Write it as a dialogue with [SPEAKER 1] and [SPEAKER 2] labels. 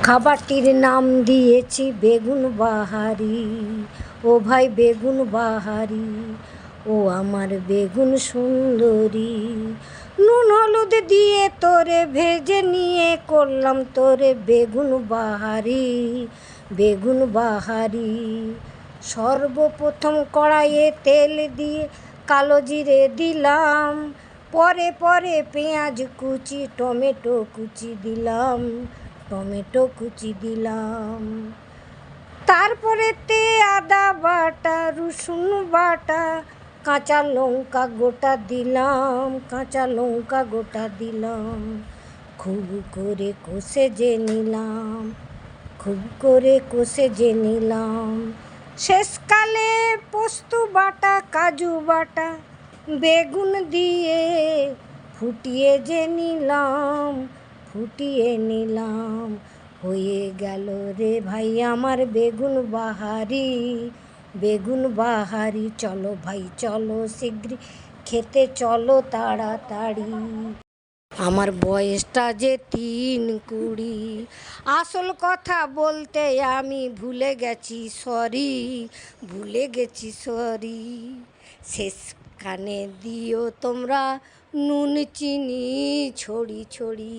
[SPEAKER 1] খাবারটির নাম দিয়েছি বেগুন বাহারি। ও ভাই বেগুন বাহারি, ও আমার বেগুন সুন্দরী। নুন হলুদ দিয়ে তোরে ভেজে নিয়ে করলাম তোরে বেগুন বাহারি, বেগুন বাহারি। সর্বপ্রথম কড়াইয়ে তেল দিয়ে কালো জিরে দিলাম, পরে পরে পেঁয়াজ কুচি টমেটো কুচি দিলাম, টমেটো কুচি দিলাম। তারপরেতে আদা বাটা রসুন বাটা কাঁচা লঙ্কা গোটা দিলাম, কাঁচা লঙ্কা গোটা দিলাম। খুব করে কষে যে নিলাম, খুব করে কষে যে নিলাম। শেষকালে পোস্ত বাটা কাজু বাটা বেগুন দিয়ে ফুটিয়ে যে নিলাম, ফুটিয়ে নিলাম। হয়ে গেল রে ভাই আমার বেগুন বাহারি, বেগুন বাহারি। চলো ভাই চলো শীঘ্র খেতে চলো তাড়াতাড়ি। আমার বয়সটা যে 3-20, আসল কথা বলতে আমি ভুলে গেছি সরি, ভুলে গেছি সরি। শেষখানে দিও তোমরা নুন চিনি ছড়ি ছড়ি।